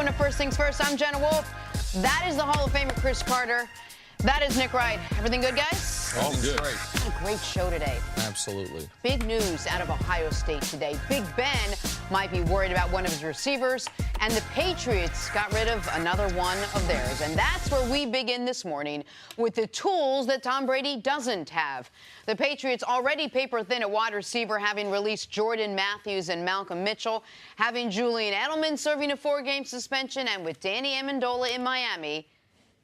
Welcome to First Things First. I'm Jenna Wolf. That is the Hall of Famer Chris Carter. That is Nick Wright. Everything good, guys? All good. What a great show today. Absolutely. Big news out of Ohio State today. Big Ben might be worried about one of his receivers, and the Patriots got rid of another one of theirs. And that's where we begin this morning with the tools that Tom Brady doesn't have. The Patriots already paper thin at wide receiver, having released Jordan Matthews and Malcolm Mitchell, having Julian Edelman serving a 4-game suspension, and with Danny Amendola in Miami,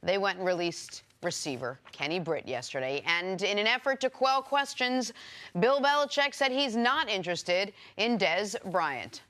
they went and released receiver Kenny Britt yesterday. And in an effort to quell questions, Bill Belichick said he's not interested in Dez Bryant.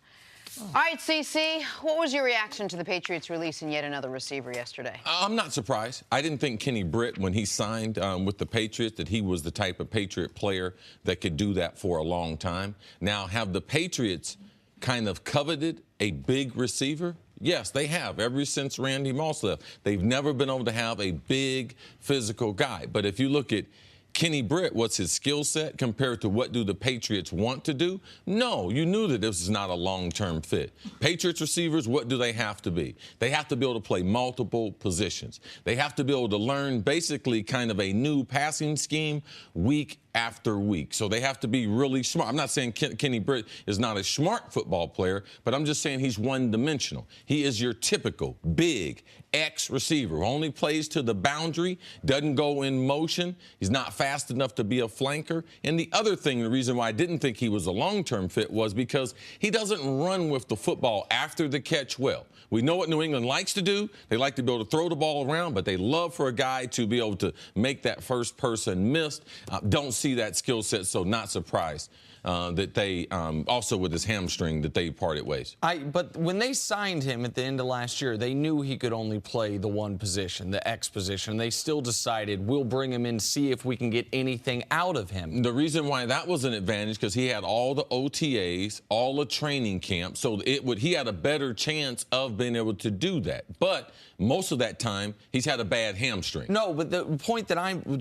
All right, CC, what was your reaction to the Patriots releasing yet another receiver yesterday? I'm not surprised. I didn't think Kenny Britt, when he signed with the Patriots, that he was the type of Patriot player that could do that for a long time. Now, have the Patriots kind of coveted a big receiver? Yes, they have, ever since Randy Moss left. They've never been able to have a big physical guy. But if you look at Kenny Britt, what's his skill set compared to what do the Patriots want to do? No, you knew that this is not a long-term fit. Patriots receivers, what do they have to be? They have to be able to play multiple positions. They have to be able to learn basically kind of a new passing scheme week after week. So they have to be really smart. I'm not saying Kenny Britt is not a smart football player, but I'm just saying he's one-dimensional. He is your typical big X receiver, only plays to the boundary, doesn't go in motion. He's not fast enough to be a flanker. And the other thing, the reason why I didn't think he was a long-term fit was because he doesn't run with the football after the catch well. We know what New England likes to do. They like to be able to throw the ball around, but they love for a guy to be able to make that first person miss. Don't see that skill set, so not surprised that they, also with his hamstring, that they parted ways. But when they signed him at the end of last year, they knew he could only play the one position, the X position. They still decided, we'll bring him in, see if we can get anything out of him. The reason why that was an advantage, because he had all the OTAs, all the training camp, so he had a better chance of being able to do that. But most of that time, he's had a bad hamstring. No, but the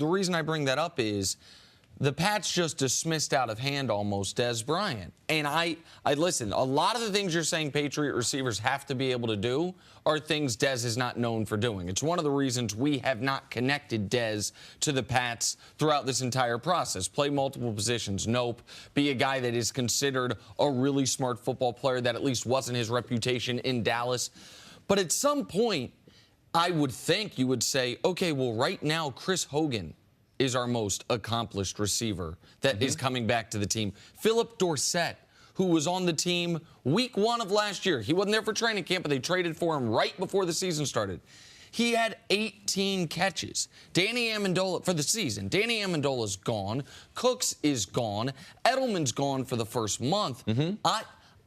reason I bring that up is the Pats just dismissed out of hand almost Dez Bryant. And I listen, a lot of the things you're saying Patriot receivers have to be able to do are things Dez is not known for doing. It's one of the reasons we have not connected Dez to the Pats throughout this entire process. Play multiple positions, nope. Be a guy that is considered a really smart football player. That at least wasn't his reputation in Dallas. But at some point, I would think you would say, okay, well, right now, Chris Hogan is our most accomplished receiver that is coming back to the team. Philip Dorsett, who was on the team week 1 of last year. He wasn't there for training camp, but they traded for him right before the season started. He had 18 catches. Danny Amendola for the season. Danny Amendola's gone. Cooks is gone. Edelman's gone for the first month.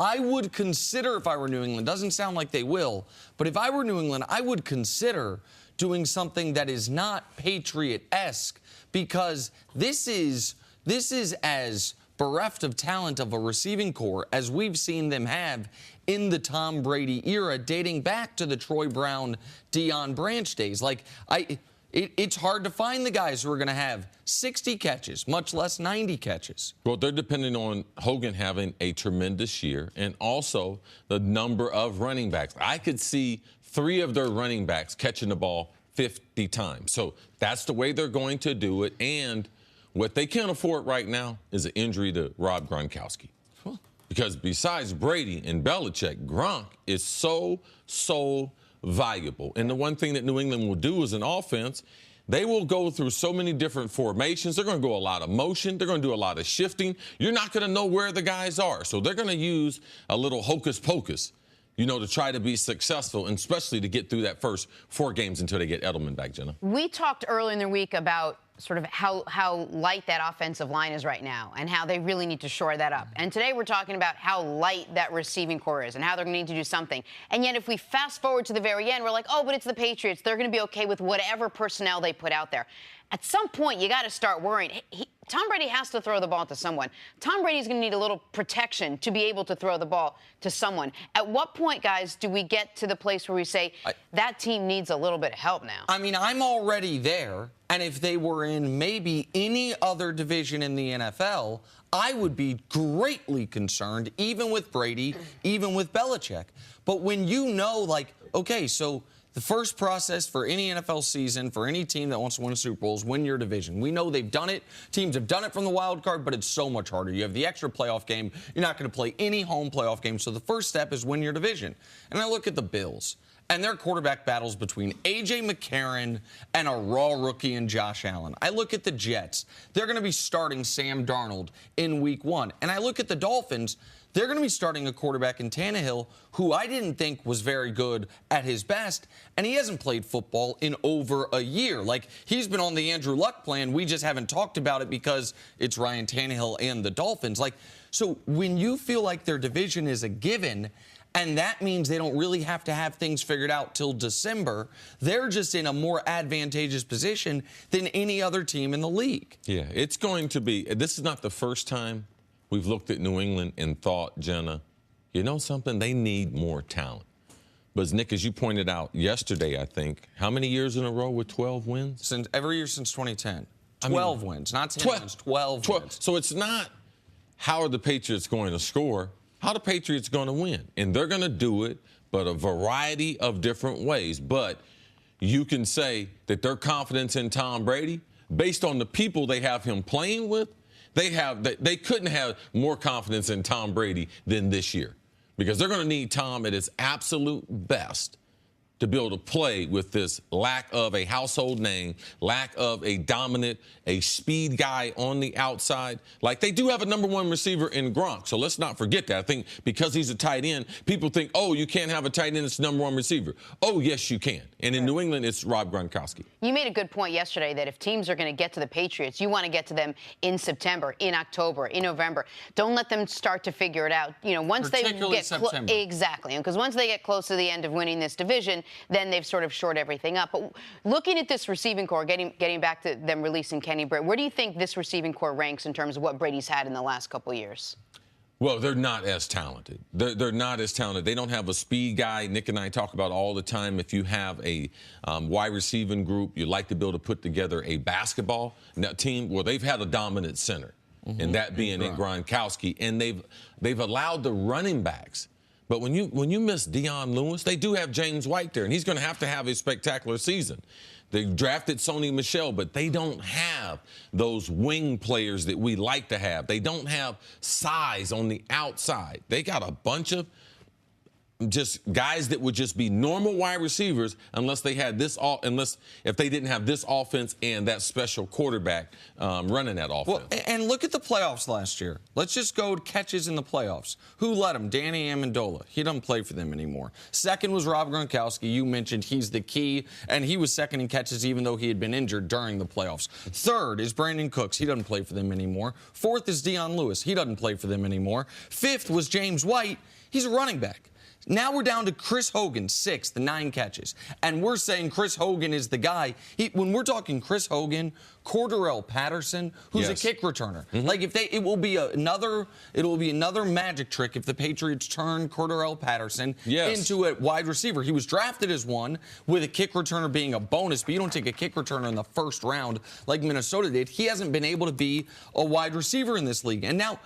I would consider, if I were New England, doesn't sound like they will, but if I were New England, I would consider doing something that is not Patriot-esque, because this is as bereft of talent of a receiving corps as we've seen them have in the Tom Brady era, dating back to the Troy Brown, Deion Branch days. Like, it's hard to find the guys who are going to have 60 catches, much less 90 catches. Well, they're depending on Hogan having a tremendous year and also the number of running backs. I could see 3 of their running backs catching the ball 50 times. So that's the way they're going to do it. And what they can't afford right now is an injury to Rob Gronkowski. Because besides Brady and Belichick, Gronk is so valuable. And the one thing that New England will do as an offense, they will go through so many different formations. They're going to go a lot of motion. They're going to do a lot of shifting. You're not going to know where the guys are. So they're going to use a little hocus pocus, you know, to try to be successful, and especially to get through that first 4 games until they get Edelman back, Jenna. We talked earlier in the week about sort of how light that offensive line is right now and how they really need to shore that up. And today we're talking about how light that receiving core is and how they're going to need to do something. And yet if we fast forward to the very end, we're like, oh, but it's the Patriots. They're going to be okay with whatever personnel they put out there. At some point, you got to start worrying. Tom Brady has to throw the ball to someone. Tom Brady's going to need a little protection to be able to throw the ball to someone. At what point, guys, do we get to the place where we say that team needs a little bit of help now? I mean, I'm already there, and if they were in maybe any other division in the NFL, I would be greatly concerned, even with Brady, even with Belichick. But when you know, like, okay, so the first process for any NFL season, for any team that wants to win a Super Bowl, is win your division. We know they've done it. Teams have done it from the wild card, but it's so much harder. You have the extra playoff game. You're not going to play any home playoff games. So the first step is win your division. And I look at the Bills and their quarterback battles between A.J. McCarron and a raw rookie in Josh Allen. I look at the Jets. They're going to be starting Sam Darnold in Week 1. And I look at the Dolphins. They're going to be starting a quarterback in Tannehill who I didn't think was very good at his best, and he hasn't played football in over a year. Like, he's been on the Andrew Luck plan. We just haven't talked about it because it's Ryan Tannehill and the Dolphins. Like, so when you feel like their division is a given, and that means they don't really have to have things figured out till December, they're just in a more advantageous position than any other team in the league. Yeah, it's going to be – this is not the first time we've looked at New England and thought, Jenna, you know something? They need more talent. But, Nick, as you pointed out yesterday, I think, how many years in a row with 12 wins? Every year since 2010. 12 wins, not 10 wins, 12 wins. So it's not how are the Patriots going to score, how are the Patriots going to win? And they're going to do it, but a variety of different ways. But you can say that their confidence in Tom Brady, based on the people they have him playing with, they couldn't have more confidence in Tom Brady than this year, because they're going to need Tom at his absolute best to be able to play with this lack of a household name, lack of a dominant, a speed guy on the outside. Like, they do have a number one receiver in Gronk, so let's not forget that. I think because he's a tight end, people think, oh, you can't have a tight end that's number one receiver. Oh, yes, you can. And in New England, it's Rob Gronkowski. You made a good point yesterday that if teams are going to get to the Patriots, you want to get to them in September, in October, in November. Don't let them start to figure it out. You know, once they get September. Exactly, because once they get close to the end of winning this division, then they've sort of shored everything up. But looking at this receiving core, getting back to them releasing Kenny Britt, where do you think this receiving core ranks in terms of what Brady's had in the last couple of years? Well, they're not as talented. They're not as talented. They don't have a speed guy. Nick and I talk about all the time, if you have a wide receiving group, you like to be able to put together a basketball team. Well, they've had a dominant center, and that being Gronkowski. And they've allowed the running backs. But when you miss Deion Lewis, they do have James White there, and he's going to have a spectacular season. They drafted Sony Michel, but they don't have those wing players that we like to have. They don't have size on the outside. They got a bunch of just guys that would just be normal wide receivers unless they had if they didn't have this offense and that special quarterback running that offense. Well, and look at the playoffs last year. Let's just go to catches in the playoffs. Who led them? Danny Amendola. He doesn't play for them anymore. Second was Rob Gronkowski. You mentioned he's the key, and he was second in catches even though he had been injured during the playoffs. Third is Brandon Cooks. He doesn't play for them anymore. Fourth is Deion Lewis. He doesn't play for them anymore. Fifth was James White. He's a running back. Now we're down to Chris Hogan, sixth, 9 catches. And we're saying Chris Hogan is the guy. When we're talking Chris Hogan, Cordarrelle Patterson, who's a kick returner. Like, it will be another magic trick if the Patriots turn Cordarrelle Patterson into a wide receiver. He was drafted as one, with a kick returner being a bonus, but you don't take a kick returner in the first round like Minnesota did. He hasn't been able to be a wide receiver in this league. And now,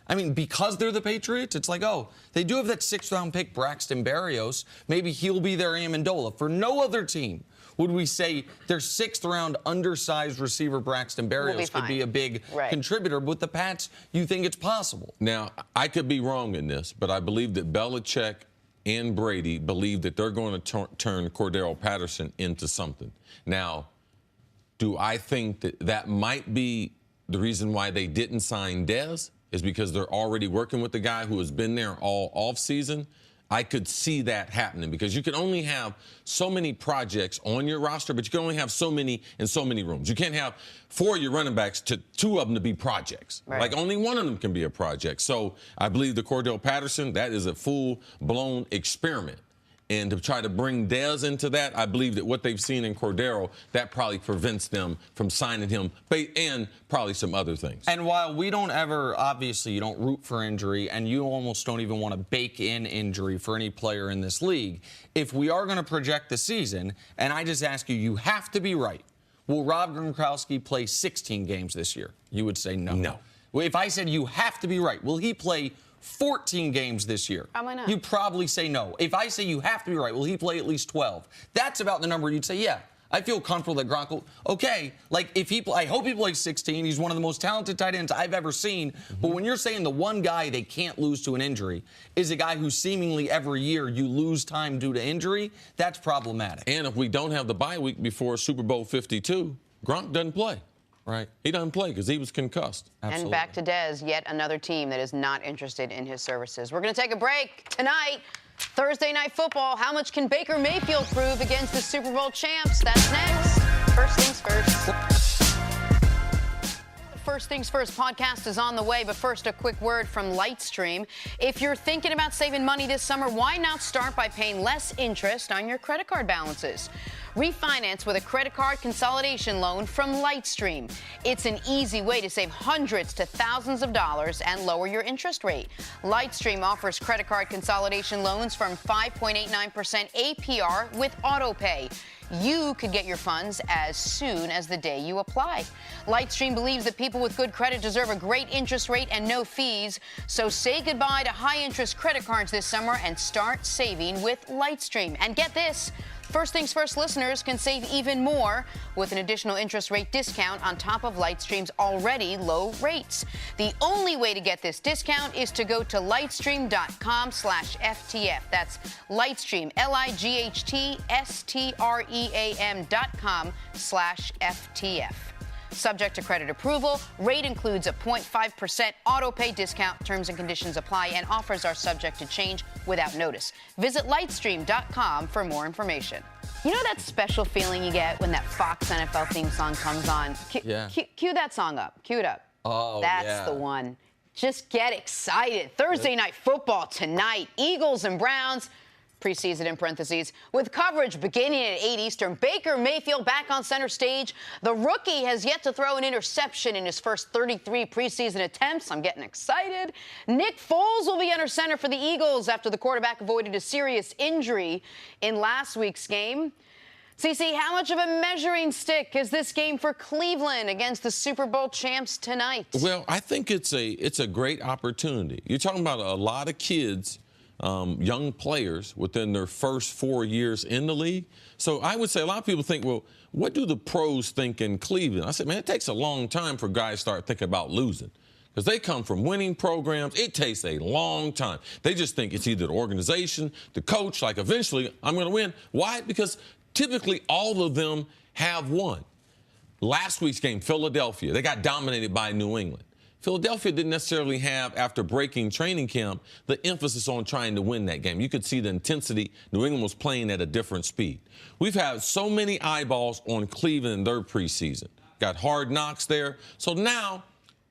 I mean, because they're the Patriots, it's like, oh, they do have that 6th-round pick, Braxton Berrios. Maybe he'll be their Amendola. For no other team would we say their 6th-round undersized receiver, Braxton Berrios, could be a big contributor. But with the Pats, you think it's possible. Now, I could be wrong in this, but I believe that Belichick and Brady believe that they're going to turn Cordarrelle Patterson into something. Now, do I think that might be the reason why they didn't sign Dez? Is because they're already working with the guy who has been there all offseason? I could see that happening, because you can only have so many projects on your roster, but you can only have so many in so many rooms. You can't have 4 of your running backs to 2 of them to be projects. Like, only 1 of them can be a project. So I believe the Cordarrelle Patterson, that is a full-blown experiment. And to try to bring Dez into that, I believe that what they've seen in Cordero, that probably prevents them from signing him and probably some other things. And while we don't ever, obviously, you don't root for injury, and you almost don't even want to bake in injury for any player in this league, if we are going to project the season, and I just ask you, you have to be right. Will Rob Gronkowski play 16 games this year? You would say no. No. Well, if I said you have to be right, will he play 14 games this year? Probably not. You'd probably say no. If I say you have to be right, will he play at least 12? That's about the number you'd say, yeah. I feel comfortable that Gronk will, okay, like if I hope he plays 16. He's one of the most talented tight ends I've ever seen. But when you're saying the one guy they can't lose to an injury is a guy who seemingly every year you lose time due to injury, that's problematic. And if we don't have the bye week before Super Bowl 52, Gronk doesn't play. Right. He doesn't play because he was concussed. Absolutely. And back to Dez, yet another team that is not interested in his services. We're going to take a break tonight. Thursday Night Football. How much can Baker Mayfield prove against the Super Bowl champs? That's next. First things first. First Things First podcast is on the way, but first a quick word from Lightstream. If you're thinking about saving money this summer, why not start by paying less interest on your credit card balances? Refinance with a credit card consolidation loan from Lightstream. It's an easy way to save hundreds to thousands of dollars and lower your interest rate. Lightstream offers credit card consolidation loans from 5.89% APR with autopay. You could get your funds as soon as the day you apply. Lightstream believes that people with good credit deserve a great interest rate and no fees. So say goodbye to high-interest credit cards this summer and start saving with Lightstream. And get this. First Things First listeners can save even more with an additional interest rate discount on top of Lightstream's already low rates. The only way to get this discount is to go to lightstream.com/FTF. That's Lightstream, lightstream.com/FTF. Subject to credit approval. Rate includes a 0.5% auto pay discount. Terms and conditions apply, and offers are subject to change without notice. Visit lightstream.com for more information. You know that special feeling you get when that Fox NFL theme song comes on? Cue that song up. Cue it up. Oh, That's the one. Just get excited. Thursday Night Football tonight. Eagles and Browns. Preseason in parentheses, with coverage beginning at 8 Eastern. Baker Mayfield back on center stage. The rookie has yet to throw an interception in his first 33 preseason attempts. I'm getting excited. Nick Foles will be under center for the Eagles after the quarterback avoided a serious injury in last week's game. CC, how much of a measuring stick is this game for Cleveland against the Super Bowl champs tonight? Well, I think it's a great opportunity. You're talking about a lot of kids, young players within their first 4 years in the league. So I would say a lot of people think, well, what do the pros think in Cleveland? I said, man, it takes a long time for guys to start thinking about losing because they come from winning programs. It takes a long time. They just think it's either the organization, the coach, like eventually I'm going to win. Why? Because typically all of them have won. Last week's game, Philadelphia, they got dominated by New England. Philadelphia didn't necessarily have, after breaking training camp, the emphasis on trying to win that game. You could see the intensity. New England was playing at a different speed. We've had so many eyeballs on Cleveland in their preseason. Got Hard Knocks there. So now,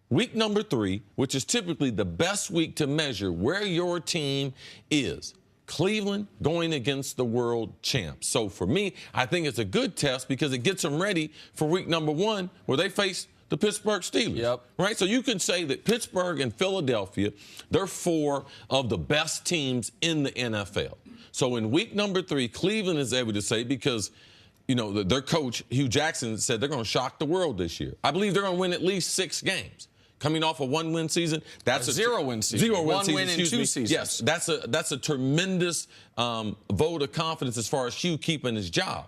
week number 3, which is typically the best week to measure where your team is. Cleveland going against the world champs. So for me, I think it's a good test because it gets them ready for week number 1 where they face the Pittsburgh Steelers. Yep. Right? So you can say that Pittsburgh and Philadelphia, they're 4 of the best teams in the NFL. So in week number 3, Cleveland is able to say, because, you know, their coach, Hugh Jackson, said they're going to shock the world this year. I believe they're going to win at least 6 games. Coming off a 1-win season, that's a 0-win season. 0-win season. 1 win in 2 seasons. Yes, that's a tremendous vote of confidence as far as Hugh keeping his job.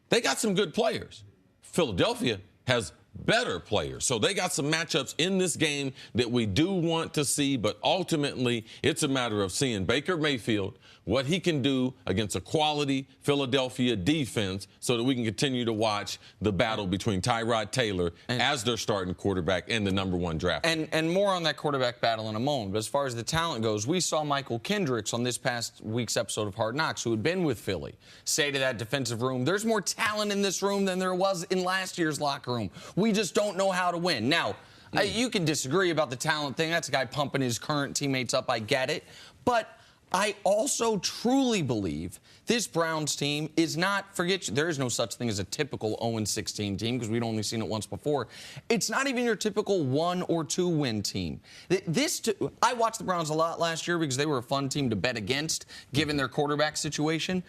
They got some good players. Philadelphia has better players. So they got some matchups in this game that we do want to see, but ultimately it's a matter of seeing Baker Mayfield, what he can do against a quality Philadelphia defense so that we can continue to watch the battle between Tyrod Taylor as their starting quarterback and the number 1 draft. And more on that quarterback battle in a moment. But as far as the talent goes, we saw Michael Kendricks on this past week's episode of Hard Knocks, who had been with Philly, say to that defensive room, there's more talent in this room than there was in last year's locker room. We just don't know how to win. Now, you can disagree about the talent thing. That's a guy pumping his current teammates up. I get it. But I also truly believe this Browns team is not, there is no such thing as a typical 0-16 team because we'd only seen it once before. It's not even your typical 1 or 2 win team. I watched the Browns a lot last year because they were a fun team to bet against given their quarterback situation.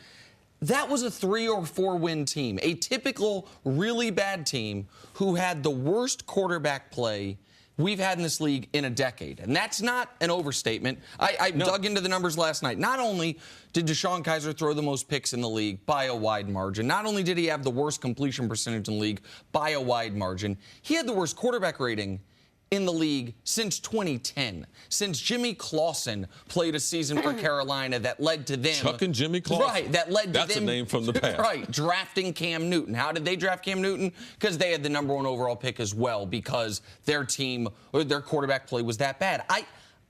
That was a 3 or 4 win team, a typical really bad team who had the worst quarterback play we've had in this league in a decade. And that's not an overstatement. I dug into the numbers last night. Not only did DeShone Kizer throw the most picks in the league by a wide margin, not only did he have the worst completion percentage in the league by a wide margin, he had the worst quarterback rating in the league since 2010, since Jimmy Clausen played a season for Carolina that led to them. Chuck and Jimmy Clausen. Right, that led to That's them. a name from the past. Right, drafting Cam Newton. How did they draft Cam Newton? Because they had the #1 overall pick as well, because their team, or their quarterback play was that bad.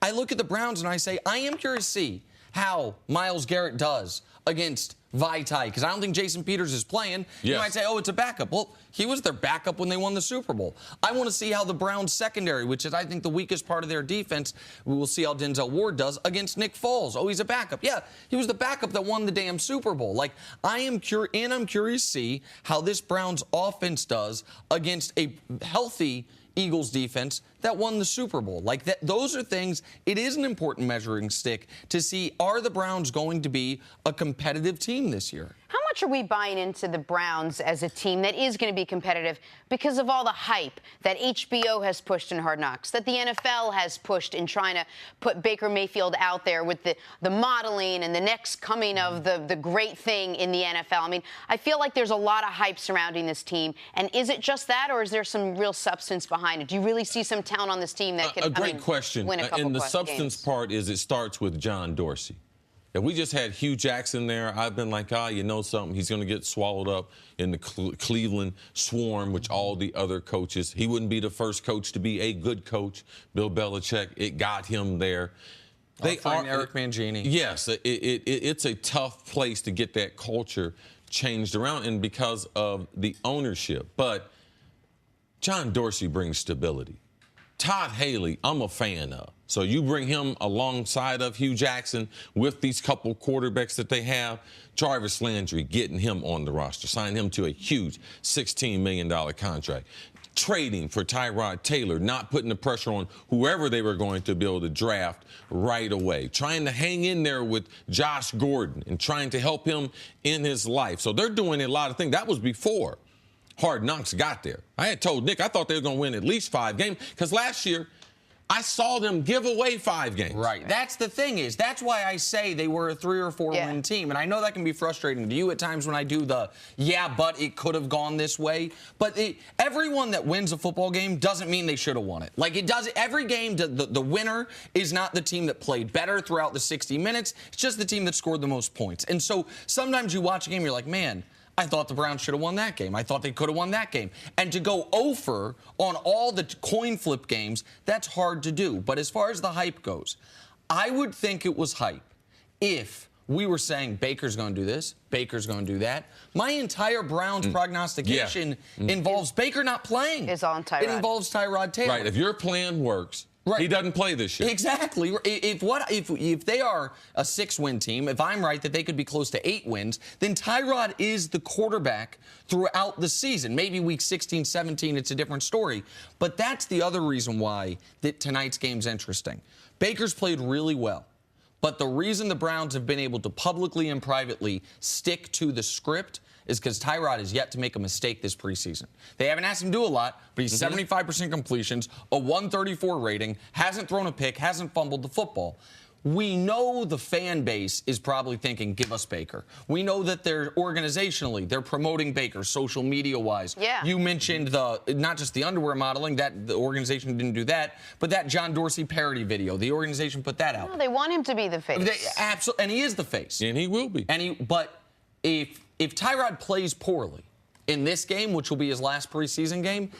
I look at the Browns and I say, I am curious to see how Myles Garrett does against Vaitai, because I don't think Jason Peters is playing. Yes. You might say, oh, it's a backup. Well, he was their backup when they won the Super Bowl. I want to see how the Browns secondary, which is, I think, the weakest part of their defense, we will see how Denzel Ward does against Nick Foles. Oh, he's a backup. Yeah, he was the backup that won the damn Super Bowl. Like, I'm curious to see how this Browns offense does against a healthy Eagles defense that won the Super Bowl. Like, that, those are things, it is an important measuring stick to see, are the Browns going to be a competitive team this year? How much are we buying into the Browns as a team that is going to be competitive because of all the hype that HBO has pushed in Hard Knocks, that the NFL has pushed in trying to put Baker Mayfield out there with the modeling and the next coming of the great thing in the NFL? I mean, I feel like there's a lot of hype surrounding this team. And is it just that, or is there some real substance behind it? Do you really see some talent on this team that can question. Win a couple And the substance games? part is it starts with John Dorsey. If we just had Hugh Jackson there, I've been like, you know something, he's going to get swallowed up in the Cleveland swarm, which all the other coaches. He wouldn't be the first coach to be a good coach. Bill Belichick, it got him there. They are Eric Mangini. Yes, it's a tough place to get that culture changed around, and because of the ownership. But John Dorsey brings stability. Todd Haley, I'm a fan of. So you bring him alongside of Hugh Jackson with these couple quarterbacks that they have. Jarvis Landry, getting him on the roster, signing him to a huge $16 million contract. Trading for Tyrod Taylor, not putting the pressure on whoever they were going to be able to draft right away. Trying to hang in there with Josh Gordon and trying to help him in his life. So they're doing a lot of things. That was before Hard Knocks got there. I had told Nick I thought they were going to win at least 5 games because last year I saw them give away 5 games. Right. That's the thing is, that's why I say they were a 3 or 4 win team. And I know that can be frustrating to you at times when I do but it could have gone this way. But everyone that wins a football game doesn't mean they should have won it. Like, it does, every game, the winner is not the team that played better throughout the 60 minutes. It's just the team that scored the most points. And so sometimes you watch a game, you're like, man, I thought the Browns should have won that game. I thought they could have won that game. And to go over on all the coin flip games, that's hard to do. But as far as the hype goes, I would think it was hype if we were saying Baker's going to do this, Baker's going to do that. My entire Browns prognostication involves Baker not playing. It's on Tyrod. It involves Tyrod Taylor. Right. If your plan works, he doesn't play this year. Exactly. If they are a 6-win team, if I'm right that they could be close to 8 wins, then Tyrod is the quarterback throughout the season. Maybe week 16, 17, it's a different story. But that's the other reason why that tonight's game's interesting. Baker's played really well. But the reason the Browns have been able to publicly and privately stick to the script is because Tyrod has yet to make a mistake this preseason. They haven't asked him to do a lot, but he's 75% completions, a 134 rating, hasn't thrown a pick, hasn't fumbled the football. We know the fan base is probably thinking, give us Baker. We know that they're organizationally, they're promoting Baker social media-wise. Yeah. You mentioned not just the underwear modeling, that the organization didn't do that, but that John Dorsey parody video, the organization put that out. No, they want him to be the face. Absolutely, and he is the face. And he will be. But if Tyrod plays poorly, in this game, which will be his last preseason game,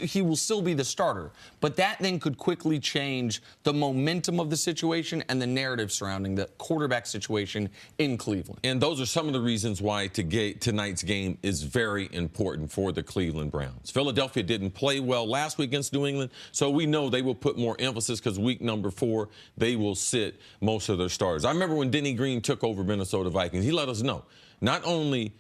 he will still be the starter. But that then could quickly change the momentum of the situation and the narrative surrounding the quarterback situation in Cleveland. And those are some of the reasons why tonight's game is very important for the Cleveland Browns. Philadelphia didn't play well last week against New England, so we know they will put more emphasis because week number 4, they will sit most of their starters. I remember when Denny Green took over Minnesota Vikings, he let us know not only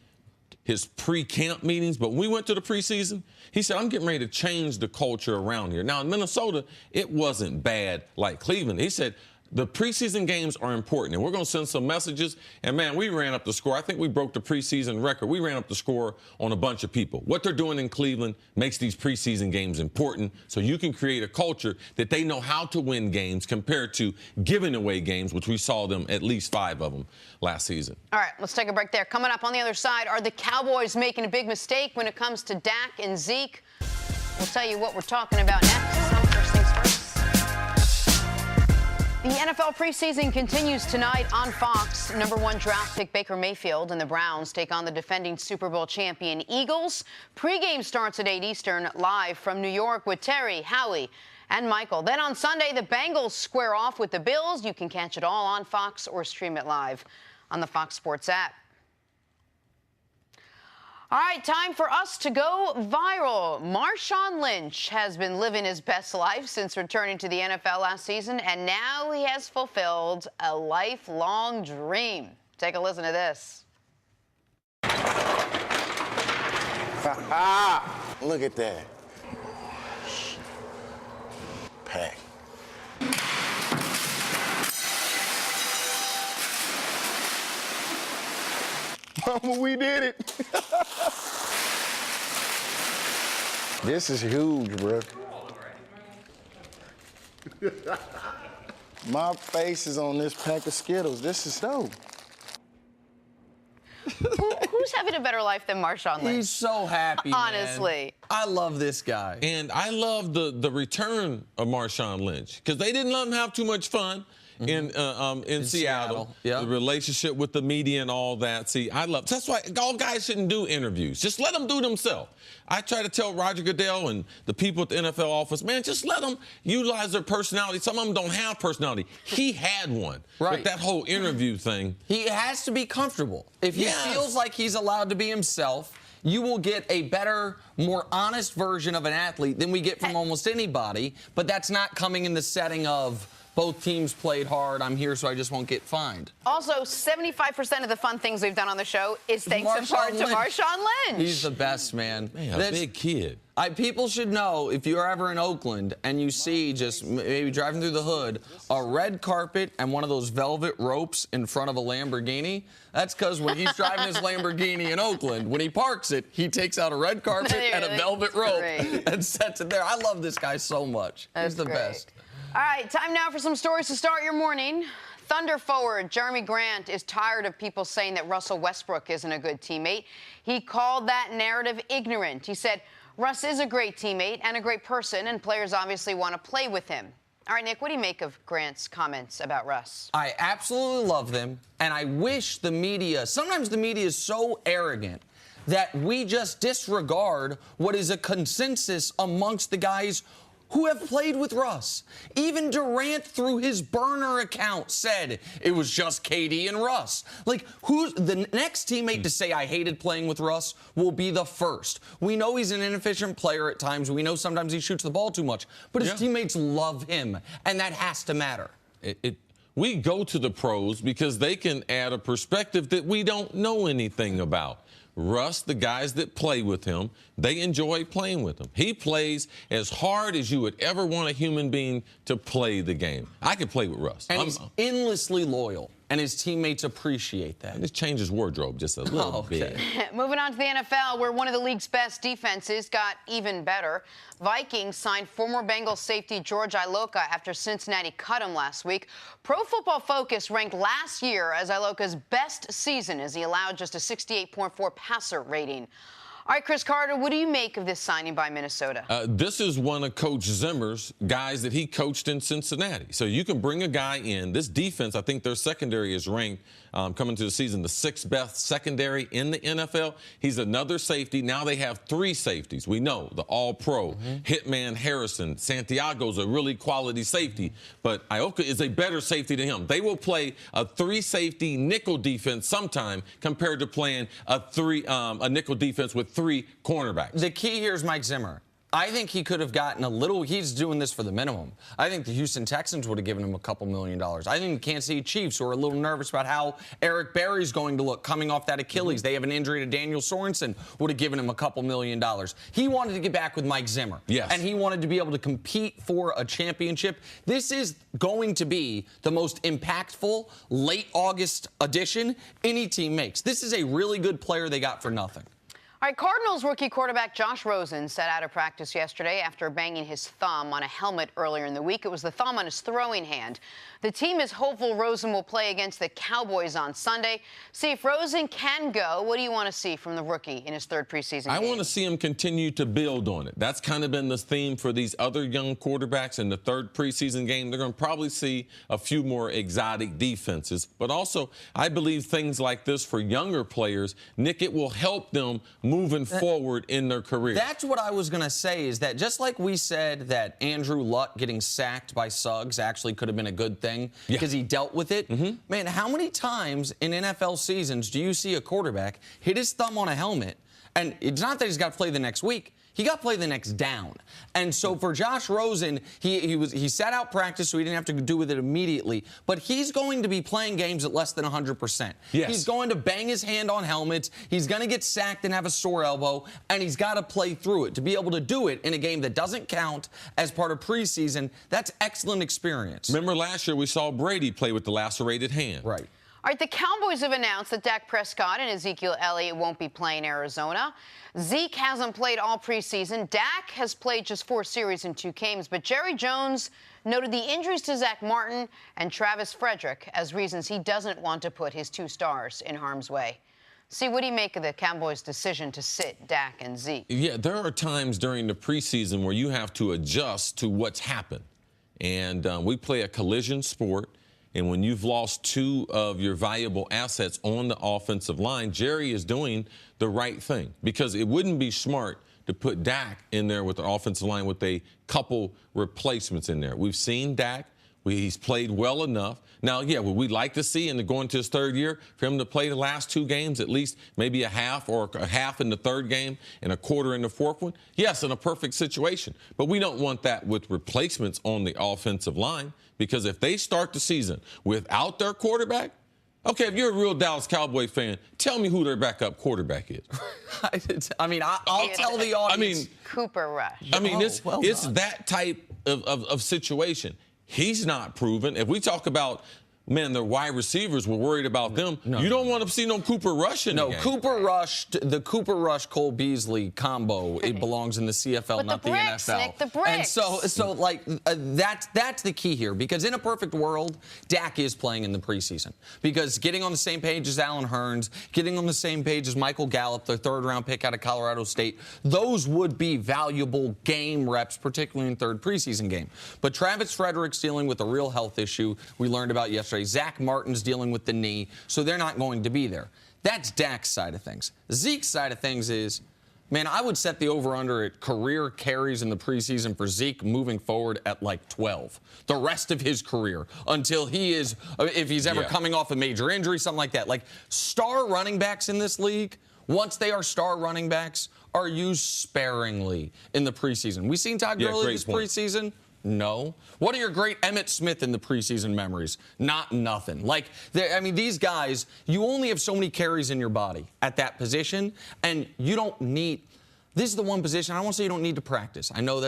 his pre-camp meetings, but when we went to the preseason, he said, I'm getting ready to change the culture around here. Now, in Minnesota, it wasn't bad like Cleveland. He said, the preseason games are important, and we're going to send some messages. And, man, we ran up the score. I think we broke the preseason record. We ran up the score on a bunch of people. What they're doing in Cleveland makes these preseason games important so you can create a culture that they know how to win games compared to giving away games, which we saw them at least 5 of them last season. All right, let's take a break there. Coming up on the other side, are the Cowboys making a big mistake when it comes to Dak and Zeke? We'll tell you what we're talking about next. First things first. The NFL preseason continues tonight on Fox. #1 draft pick Baker Mayfield and the Browns take on the defending Super Bowl champion Eagles. Pre-game starts at 8 Eastern, live from New York with Terry, Howie, and Michael. Then on Sunday, the Bengals square off with the Bills. You can catch it all on Fox or stream it live on the Fox Sports app. All right, time for us to go viral. Marshawn Lynch has been living his best life since returning to the NFL last season, and now he has fulfilled a lifelong dream. Take a listen to this. Look at that. Pack. Mama, we did it. This is huge, bro. My face is on this pack of Skittles. This is dope. Who's having a better life than Marshawn Lynch? He's so happy, honestly. Man. I love this guy. And I love the return of Marshawn Lynch because they didn't let him have too much fun. In Seattle. Yeah. The relationship with the media and all that. See, that's why all guys shouldn't do interviews. Just let them do themselves. I try to tell Roger Goodell and the people at the NFL office, man, just let them utilize their personality. Some of them don't have personality. He had one. Right. But that whole interview thing. He has to be comfortable. If he feels like he's allowed to be himself, you will get a better, more honest version of an athlete than we get from almost anybody. But that's not coming in the setting of both teams played hard. I'm here, so I just won't get fined. Also, 75% of the fun things we've done on the show is thanks in part to Marshawn Lynch. He's the best, man. Man, a big kid. People should know, if you're ever in Oakland and you see, just maybe driving through the hood, a red carpet and one of those velvet ropes in front of a Lamborghini, that's because when he's driving his Lamborghini in Oakland, when he parks it, he takes out a red carpet and a velvet rope and sets it there. I love this guy so much. He's the best. All right, time now for some stories to start your morning. Thunder forward Jeremy Grant is tired of people saying that Russell Westbrook isn't a good teammate. He called that narrative ignorant. He said, Russ is a great teammate and a great person, and players obviously want to play with him. All right, Nick, what do you make of Grant's comments about Russ? I absolutely love them, and I wish the media, sometimes the media is so arrogant that we just disregard what is a consensus amongst the guys who have played with Russ. Even Durant, through his burner account, said it was just KD and Russ. Like, who's the next teammate to say I hated playing with Russ will be the first. We know he's an inefficient player at times. We know sometimes he shoots the ball too much. But his teammates love him, and that has to matter. We go to the pros because they can add a perspective that we don't know anything about. Russ, the guys that play with him, they enjoy playing with him. He plays as hard as you would ever want a human being to play the game. I could play with Russ. And he's endlessly loyal, and his teammates appreciate that. Just change his wardrobe just a little bit. Moving on to the NFL, where one of the league's best defenses got even better. Vikings signed former Bengals safety George Iloka after Cincinnati cut him last week. Pro Football Focus ranked last year as Iloka's best season as he allowed just a 68.4 passer rating. All right, Chris Carter, what do you make of this signing by Minnesota? This is one of Coach Zimmer's guys that he coached in Cincinnati. So you can bring a guy in. This defense, I think their secondary is ranked coming to the season the 6th best secondary in the NFL. He's another safety. Now they have 3 safeties. We know the All-Pro, Hitman Harrison. Santiago's a really quality safety, but Ioka is a better safety than him. They will play a 3-safety nickel defense sometime compared to playing a nickel defense with 3 cornerbacks. The key here is Mike Zimmer. I think he could have gotten a little. He's doing this for the minimum. I think the Houston Texans would have given him a couple $1 million. I think the Kansas City Chiefs were a little nervous about how Eric Berry's going to look coming off that Achilles. They have an injury to Daniel Sorensen. Would have given him a couple $1 million. He wanted to get back with Mike Zimmer. Yes. And he wanted to be able to compete for a championship. This is going to be the most impactful late August addition any team makes. This is a really good player they got for nothing. All right, Cardinals rookie quarterback Josh Rosen sat out of practice yesterday after banging his thumb on a helmet earlier in the week. It was the thumb on his throwing hand. The team is hopeful Rosen will play against the Cowboys on Sunday. See if Rosen can go. What do you want to see from the rookie in his 3rd preseason game? I want to see him continue to build on it. That's kind of been the theme for these other young quarterbacks in the 3rd preseason game. They're going to probably see a few more exotic defenses. But also, I believe things like this for younger players, Nick, it will help them moving forward in their career. That's what I was going to say, is that just like we said that Andrew Luck getting sacked by Suggs actually could have been a good thing because he dealt with it. Man, how many times in NFL seasons do you see a quarterback hit his thumb on a helmet, and it's not that he's got to play the next week. He got to play the next down. And so for Josh Rosen, he sat out practice, so he didn't have to do with it immediately. But he's going to be playing games at less than 100%. Yes. He's going to bang his hand on helmets. He's going to get sacked and have a sore elbow, and he's got to play through it. To be able to do it in a game that doesn't count as part of preseason, that's excellent experience. Remember last year we saw Brady play with the lacerated hand. Right. All right, the Cowboys have announced that Dak Prescott and Ezekiel Elliott won't be playing Arizona. Zeke hasn't played all preseason. Dak has played just 4 series in 2 games. But Jerry Jones noted the injuries to Zach Martin and Travis Frederick as reasons he doesn't want to put his 2 stars in harm's way. See, what do you make of the Cowboys' decision to sit Dak and Zeke? Yeah, there are times during the preseason where you have to adjust to what's happened. And we play a collision sport. And when you've lost 2 of your valuable assets on the offensive line, Jerry is doing the right thing, because it wouldn't be smart to put Dak in there with the offensive line with a couple replacements in there. We've seen Dak. He's played well enough. Now, yeah, would we like to see, and going to his 3rd year, for him to play the last 2 games, at least maybe a half, or a half in the 3rd game and a quarter in the 4th one? Yes, in a perfect situation. But we don't want that with replacements on the offensive line, because if they start the season without their quarterback, okay, if you're a real Dallas Cowboy fan, tell me who their backup quarterback is. I mean, I'll tell the audience. Cooper Rush. I mean, well it's done. that type of situation. He's not proven. If we talk about, man, the wide receivers, we're worried about them. You don't want to see no Cooper Rush in the game. The Cooper Rush, Cole Beasley combo, it belongs in the CFL, But not the bricks, NFL. Nick, the bricks. And so that's the key here, because in a perfect world, Dak is playing in the preseason, because getting on the same page as Allen Hurns, getting on the same page as Michael Gallup, the 3rd-round pick out of Colorado State, those would be valuable game reps, particularly in 3rd preseason game. But Travis Frederick's dealing with a real health issue we learned about yesterday. Zach Martin's dealing with the knee, so they're not going to be there. That's Dak's side of things. Zeke's side of things is, man, I would set the over-under at career carries in the preseason for Zeke moving forward at like 12. The rest of his career, until he is, if he's ever coming off a major injury, something like that. Like, star running backs in this league, once they are star running backs, are used sparingly in the preseason. We seen Todd Gurley this preseason. No. What are your great Emmitt Smith in the preseason memories? Nothing. Like, I mean, these guys, you only have so many carries in your body at that position, and you don't need. This is the one position, I won't say you don't need to practice. I know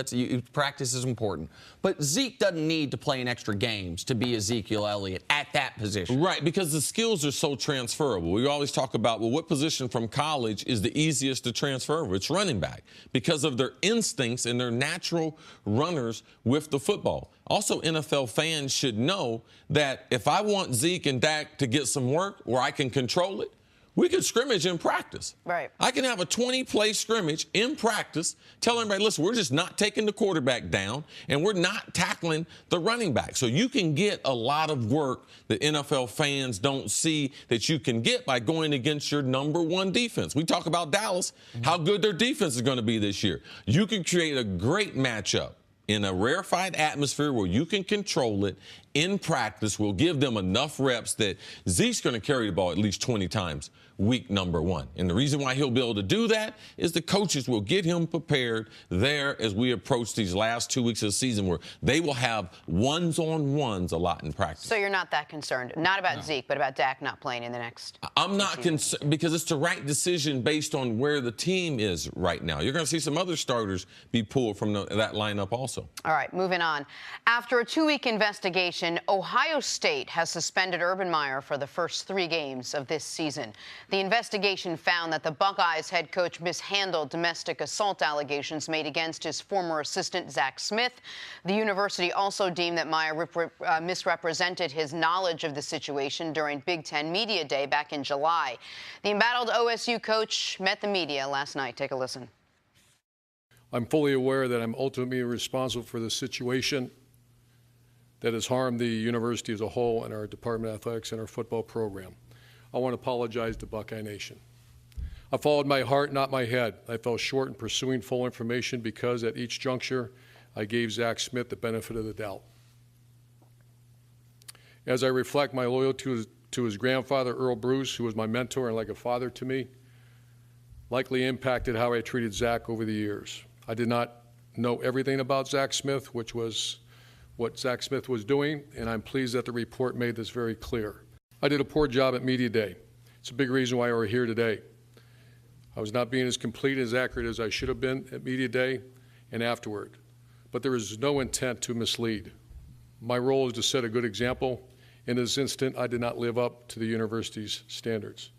practice is important. But Zeke doesn't need to play in extra games to be Ezekiel Elliott at that position. Right, because the skills are so transferable. We always talk about, well, what position from college is the easiest to transfer over? It's running back, because of their instincts and their natural runners with the football. Also, NFL fans should know that if I want Zeke and Dak to get some work where I can control it, We could scrimmage in practice. Right. I can have a 20-play scrimmage in practice, tell everybody, listen, we're just not taking the quarterback down, and we're not tackling the running back. So you can get a lot of work that NFL fans don't see that you can get by going against your number one defense. We talk about Dallas, how good their defense is going to be this year. You can create a great matchup in a rarefied atmosphere where you can control it in practice. Will give them enough reps that Zeke's going to carry the ball at least 20 times week number one. And the reason why he'll be able to do that is the coaches will get him prepared there as we approach these last 2 weeks of the season where they will have ones-on-ones a lot in practice. So you're not that concerned, not about Zeke, but about Dak not playing in the next. I'm not concerned because it's the right decision based on where the team is right now. You're going to see some other starters be pulled from that lineup also. All right, moving on. After a 2-week investigation, Ohio State has suspended Urban Meyer for the first 3 games of this season. The investigation found that the Buckeyes head coach mishandled domestic assault allegations made against his former assistant, Zach Smith. The university also deemed that Meyer misrepresented his knowledge of the situation during Big Ten Media Day back in July. The embattled OSU coach met the media last night. Take a listen. I'm fully aware that I'm ultimately responsible for the situation that has harmed the university as a whole and our Department of Athletics and our football program. I want to apologize to Buckeye Nation. I followed my heart, not my head. I fell short in pursuing full information because at each juncture, I gave Zach Smith the benefit of the doubt. As I reflect my loyalty to his grandfather, Earl Bruce, who was my mentor and like a father to me, likely impacted how I treated Zach over the years. I did not know everything about Zach Smith, which was what Zach Smith was doing, and I'm pleased that the report made this very clear. I did a poor job at Media Day. It's a big reason why we're here today. I was not being as complete, as accurate as I should have been at Media Day and afterward. But there is no intent to mislead. My role is to set a good example. In this instant, I did not live up to the university's standards.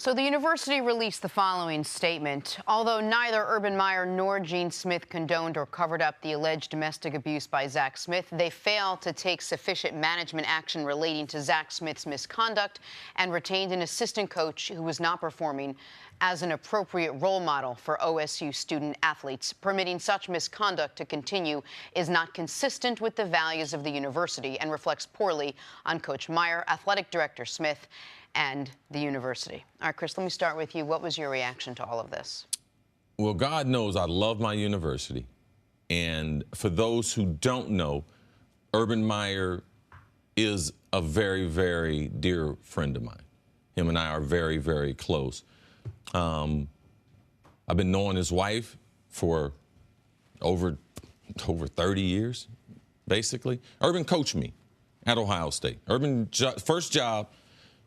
So the university released the following statement. Although neither Urban Meyer nor Gene Smith condoned or covered up the alleged domestic abuse by Zach Smith, they failed to take sufficient management action relating to Zach Smith's misconduct and retained an assistant coach who was not performing as an appropriate role model for OSU student athletes. Permitting such misconduct to continue is not consistent with the values of the university and reflects poorly on Coach Meyer, athletic director Smith, and the university. All right, Chris, let me start with you. What was your reaction to all of this? Well, God knows I love my university. And for those who don't know, Urban Meyer is a very, very dear friend of mine. Him and I are very, very close. I've been knowing his wife for over 30 years, basically. Urban coached me at Ohio State. Urban, first job,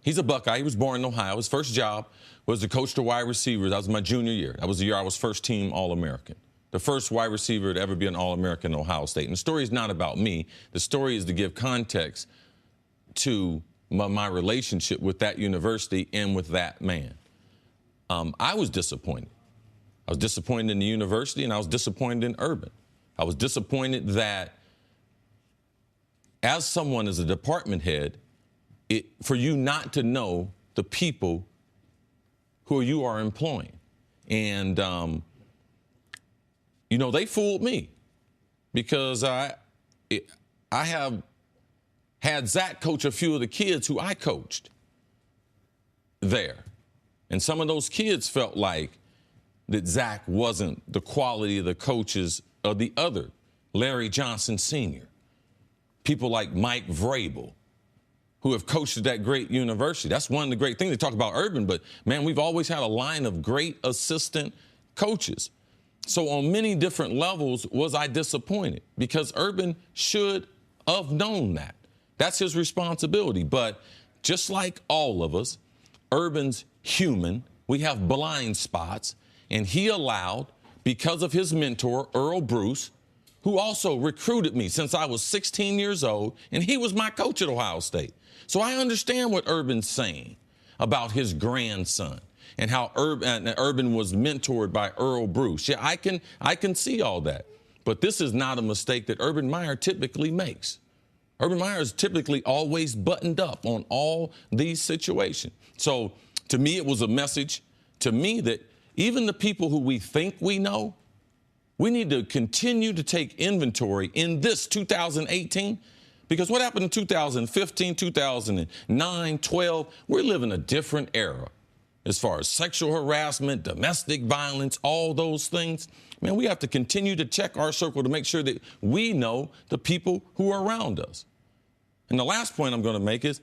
he's a Buckeye. He was born in Ohio. His first job was to coach the wide receivers. That was my junior year. That was the year I was first team All-American. The first wide receiver to ever be an All-American in Ohio State. And the story is not about me. The story is to give context to my relationship with that university and with that man. I was disappointed. I was disappointed in the university, and I was disappointed in Urban. I was disappointed that as someone, as a department head, for you not to know the people who you are employing. And, you know, they fooled me because I have had Zach coach a few of the kids who I coached there. And some of those kids felt like that Zach wasn't the quality of the coaches of the other, Larry Johnson Sr., people like Mike Vrabel, who have coached at that great university. That's one of the great things. They talk about Urban, but, man, we've always had a line of great assistant coaches. So on many different levels was I disappointed because Urban should have known that. That's his responsibility. But just like all of us, Urban's human. We have blind spots. And he allowed, because of his mentor, Earl Bruce, who also recruited me since I was 16 years old, and he was my coach at Ohio State. So I understand what Urban's saying about his grandson and how Urban was mentored by Earl Bruce. Yeah, I can see all that. But this is not a mistake that Urban Meyer typically makes. Urban Meyer is typically always buttoned up on all these situations. So to me, it was a message to me that even the people who we think we know, we need to continue to take inventory in this 2018, because what happened in 2015, 2009, 12, we're living a different era as far as sexual harassment, domestic violence, all those things. Man, we have to continue to check our circle to make sure that we know the people who are around us. And the last point I'm going to make is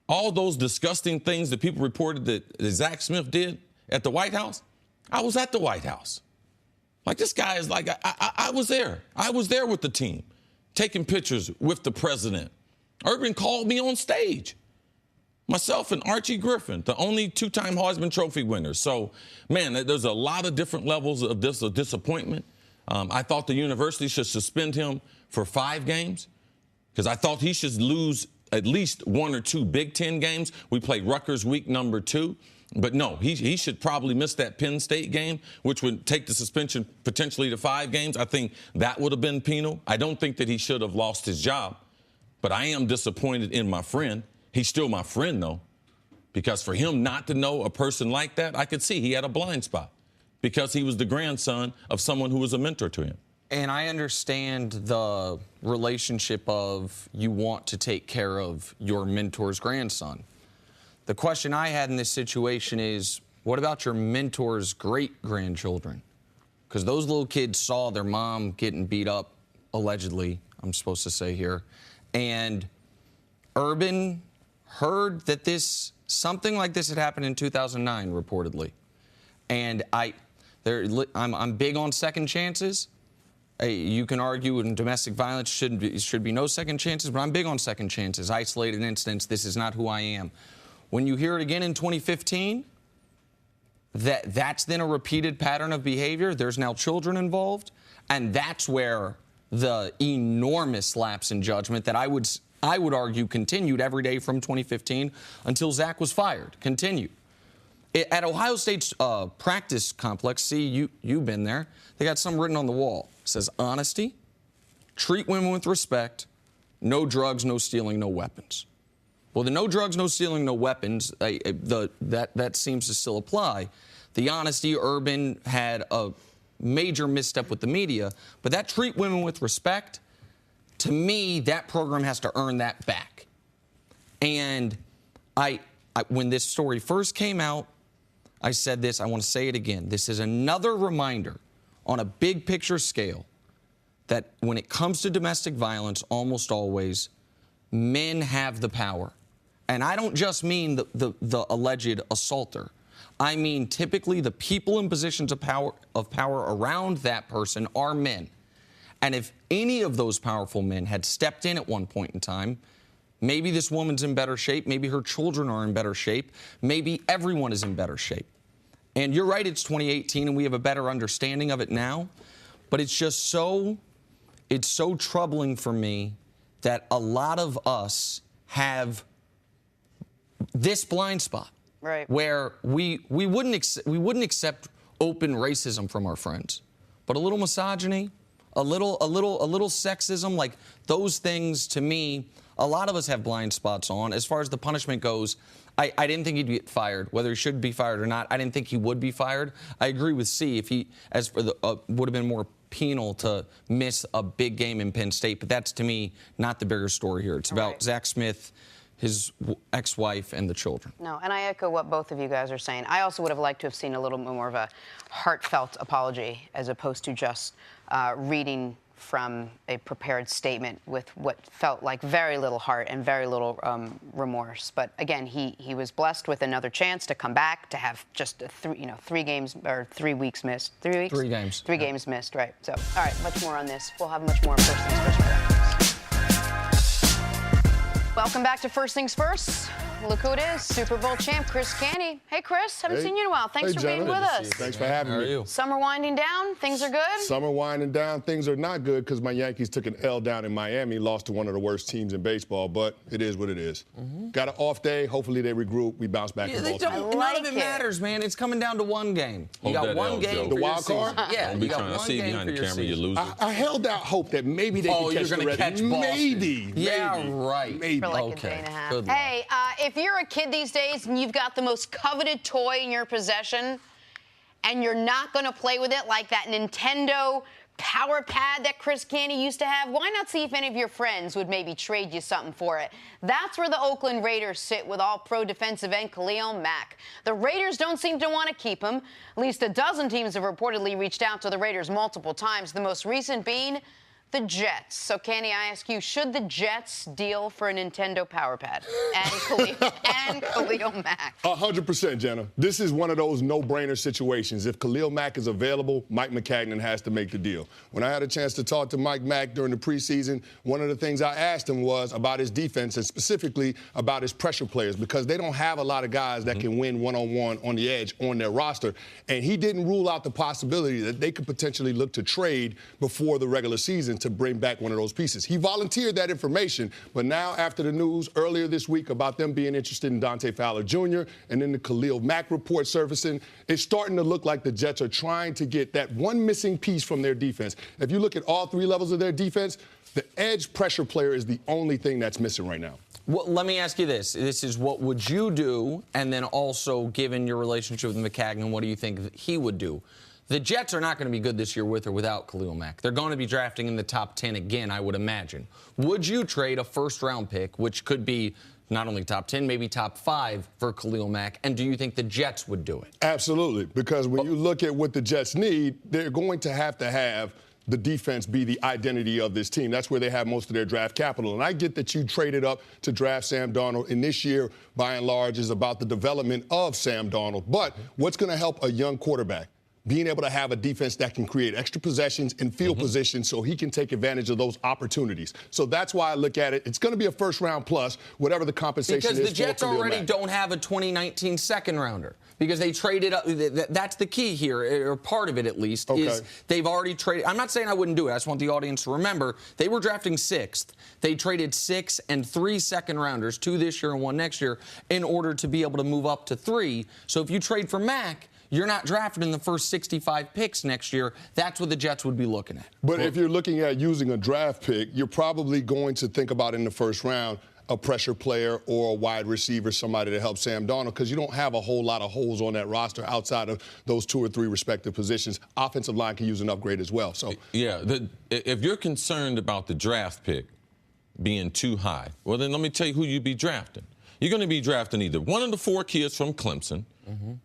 all those disgusting things that people reported that Zach Smith did at the White House. I was at the White House. Like, this guy is like, I was there. I was there with the team, taking pictures with the president. Urban called me on stage. Myself and Archie Griffin, the only two-time Heisman Trophy winners. So, man, there's a lot of different levels of disappointment. I thought the university should suspend him for 5 games because I thought he should lose at least 1 or 2 Big Ten games. We play Rutgers week number 2. But no, he should probably miss that Penn State game, which would take the suspension potentially to 5 games. I think that would have been penal. I don't think that he should have lost his job. But I am disappointed in my friend. He's still my friend, though, because for him not to know a person like that, I could see he had a blind spot because he was the grandson of someone who was a mentor to him. And I understand the relationship of you want to take care of your mentor's grandson. The question I had in this situation is, what about your mentor's great-grandchildren? Because those little kids saw their mom getting beat up, allegedly, I'm supposed to say here, and Urban heard that something like this had happened in 2009, reportedly. And I'm big on second chances. You can argue in domestic violence should be no second chances, but I'm big on second chances. Isolated incidents, this is not who I am. When you hear it again in 2015, that's then a repeated pattern of behavior. There's now children involved, and that's where the enormous lapse in judgment that I would argue continued every day from 2015 until Zach was fired. Continued. At Ohio State's practice complex, see, you've been there, they got something written on the wall. It says honesty, treat women with respect, no drugs, no stealing, no weapons. Well, the no drugs, no stealing, no weapons, that seems to still apply. The honesty, Urban had a major misstep with the media, but that treat women with respect, to me, that program has to earn that back. And when this story first came out, I said this, I want to say it again. This is another reminder on a big picture scale that when it comes to domestic violence, almost always, men have the power. And I don't just mean the alleged assaulter. I mean typically the people in positions of power around that person are men. And if any of those powerful men had stepped in at one point in time, maybe this woman's in better shape, maybe her children are in better shape, maybe everyone is in better shape. And you're right, it's 2018 and we have a better understanding of it now, but it's just so troubling for me that a lot of us have this blind spot, right, where we wouldn't accept open racism from our friends, but a little misogyny, a little sexism, like those things, to me, a lot of us have blind spots on. As far as the punishment goes, I didn't think he'd get fired. Whether he should be fired or not, I didn't think he would be fired. I agree with C. If he, as for the, would have been more penal to miss a big game in Penn State, but that's, to me, not the bigger story here. It's about Zach Smith, his ex-wife, and the children. No, and I echo what both of you guys are saying. I also would have liked to have seen a little more of a heartfelt apology as opposed to just reading from a prepared statement with what felt like very little heart and very little remorse. But again, he was blessed with another chance to come back, to have just 3 games or 3 weeks missed. 3 weeks? 3 games. 3 games missed, right. So, all right, much more on this. We'll have much more on First Things First. Welcome back to First Things First. look who it is, Super Bowl champ Chris Canty. Hey, Chris, haven't seen you in a while. Thanks for being with us. Thanks for having me. Summer winding down, things are good? Summer winding down, things are not good because my Yankees took an L down in Miami, lost to one of the worst teams in baseball, but it is what it is. Got an off day. Hopefully they regroup. We bounce back in Baltimore. None of it matters, man. It's coming down to one game. You got one game. The wild card? Yeah, Don't be trying to see behind the camera. You lose it. I held out hope that maybe they could catch you're going to catch Boston. Maybe. Yeah, right. Maybe. For like a day and a half. Hey, if you're a kid these days and you've got the most coveted toy in your possession and you're not going to play with it, like that Nintendo Power Pad that Chris Canty used to have, why not see if any of your friends would maybe trade you something for it? That's where the Oakland Raiders sit with all-pro defensive end Kahlil Mack. The Raiders don't seem to want to keep him. At least a dozen teams have reportedly reached out to the Raiders multiple times, the most recent being the Jets. So, Canty, I ask you, should the Jets deal for a Nintendo Power Pad and Kahlil Mack? 100%, Jenna. This is one of those no-brainer situations. If Kahlil Mack is available, Mike McCagnon has to make the deal. When I had a chance to talk to Mike Mack during the preseason, one of the things I asked him was about his defense and specifically about his pressure players because they don't have a lot of guys that can win one-on-one on the edge on their roster. And he didn't rule out the possibility that they could potentially look to trade before the regular season to bring back one of those pieces. He volunteered that information, but now after the news earlier this week about them being interested in Dante Fowler Jr. and then the Kahlil Mack report surfacing, it's starting to look like the Jets are trying to get that one missing piece from their defense. If you look at all three levels of their defense, the edge pressure player is the only thing that's missing right now. Well, let me ask you this. This is what would you do, and then also, given your relationship with McCagnon, what do you think that he would do? The Jets are not going to be good this year with or without Kahlil Mack. They're going to be drafting in the top 10 again, I would imagine. Would you trade a first-round pick, which could be not only top 10, maybe top 5 for Kahlil Mack, and do you think the Jets would do it? Absolutely, because when you look at what the Jets need, they're going to have the defense be the identity of this team. That's where they have most of their draft capital. And I get that you traded up to draft Sam Darnold, and this year, by and large, is about the development of Sam Darnold. But what's going to help a young quarterback? Being able to have a defense that can create extra possessions and field position so he can take advantage of those opportunities. So that's why I look at it. It's going to be a first-round plus, whatever the compensation is for Kahlil Mack. Because the Jets already don't have a 2019 second-rounder. Because they traded up. That's the key here, or part of it at least, is they've already traded. I'm not saying I wouldn't do it. I just want the audience to remember they were drafting 6th. They traded 6 and 3 second-rounders, 2 this year and 1 next year, in order to be able to move up to 3. So if you trade for Mack, you're not drafted in the first 65 picks next year. That's what the Jets would be looking at. But if you're looking at using a draft pick, you're probably going to think about in the first round a pressure player or a wide receiver, somebody to help Sam Darnold, because you don't have a whole lot of holes on that roster outside of those 2 or 3 respective positions. Offensive line can use an upgrade as well. So yeah, if you're concerned about the draft pick being too high, well, then let me tell you who you'd be drafting. You're going to be drafting either one of the 4 kids from Clemson,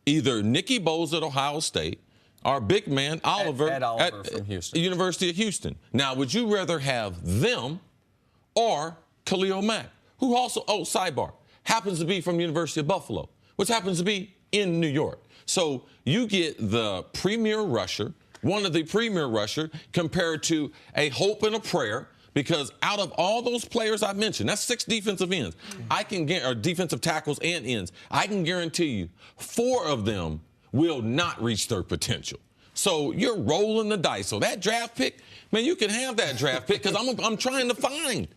either Nicky Bosa at Ohio State, or big man Oliver at from Houston. University of Houston. Now, would you rather have them or Kahlil Mack, who also, sidebar, happens to be from University of Buffalo, which happens to be in New York? So you get the premier rusher, one of the premier rusher, compared to a hope and a prayer. Because out of all those players I mentioned, that's 6 defensive ends, or defensive tackles and ends, I can guarantee you 4 of them will not reach their potential. So you're rolling the dice. So that draft pick, man, you can have that draft pick because I'm trying to find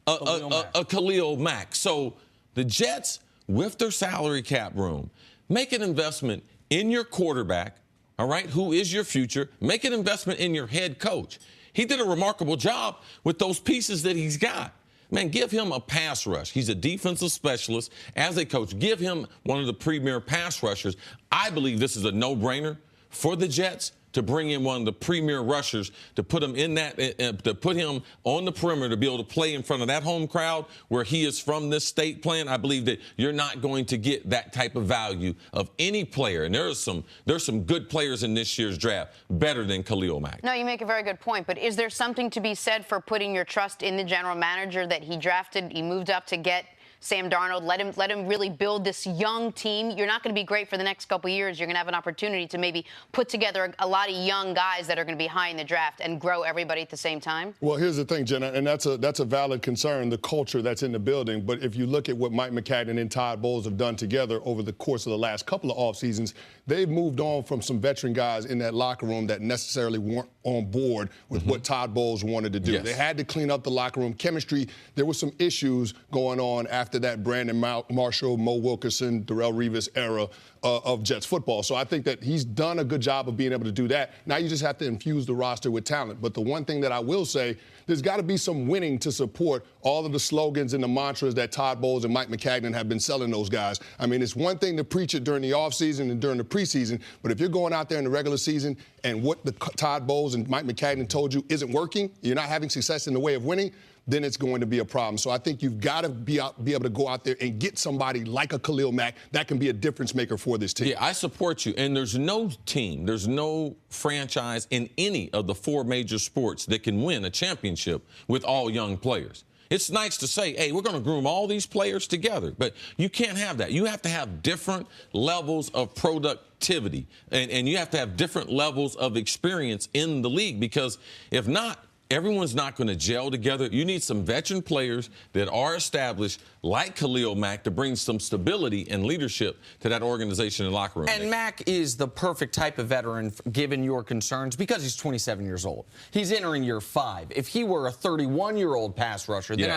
a Kahlil Mack. So the Jets, with their salary cap room, make an investment in your quarterback, all right, who is your future. Make an investment in your head coach. He did a remarkable job with those pieces that he's got. Man, give him a pass rush. He's a defensive specialist. As a coach, give him one of the premier pass rushers. I believe this is a no-brainer for the Jets to bring in one of the premier rushers, to put him in that, to put him on the perimeter, to be able to play in front of that home crowd where he is from this state playing. I believe that you're not going to get that type of value of any player. And there's some good players in this year's draft, better than Kahlil Mack. No, you make a very good point. But is there something to be said for putting your trust in the general manager that he drafted, he moved up to get Sam Darnold. Let him really build this young team. You're not going to be great for the next couple of years. You're going to have an opportunity to maybe put together a lot of young guys that are going to be high in the draft and grow everybody at the same time. Well, here's the thing, Jenna, and that's a valid concern, the culture that's in the building. But if you look at what Mike McCagnon and Todd Bowles have done together over the course of the last couple of off seasons, they've moved on from some veteran guys in that locker room that necessarily weren't on board with what Todd Bowles wanted to do. Yes. They had to clean up the locker room chemistry. There were some issues going on after that Brandon Marshall, Mo Wilkerson, Darrelle Revis era of Jets football. So I think that he's done a good job of being able to do that. Now you just have to infuse the roster with talent. But the one thing that I will say, there's got to be some winning to support all of the slogans and the mantras that Todd Bowles and Mike McCagnon have been selling those guys. I mean, it's one thing to preach it during the offseason and during the preseason, but if you're going out there in the regular season and what the Todd Bowles and Mike McCagnon told you isn't working, you're not having success in the way of winning, then it's going to be a problem. So I think you've got to be able to go out there and get somebody like a Kahlil Mack that can be a difference maker for this team. Yeah, I support you. And there's no team, there's no franchise in any of the 4 major sports that can win a championship with all young players. It's nice to say, hey, we're going to groom all these players together, but you can't have that. You have to have different levels of productivity, and you have to have different levels of experience in the league, because if not, everyone's not going to gel together. You need some veteran players that are established, like Kahlil Mack, to bring some stability and leadership to that organization and locker room. And Mack is the perfect type of veteran, given your concerns, because he's 27 years old. He's entering year 5. If he were a 31-year-old pass rusher, then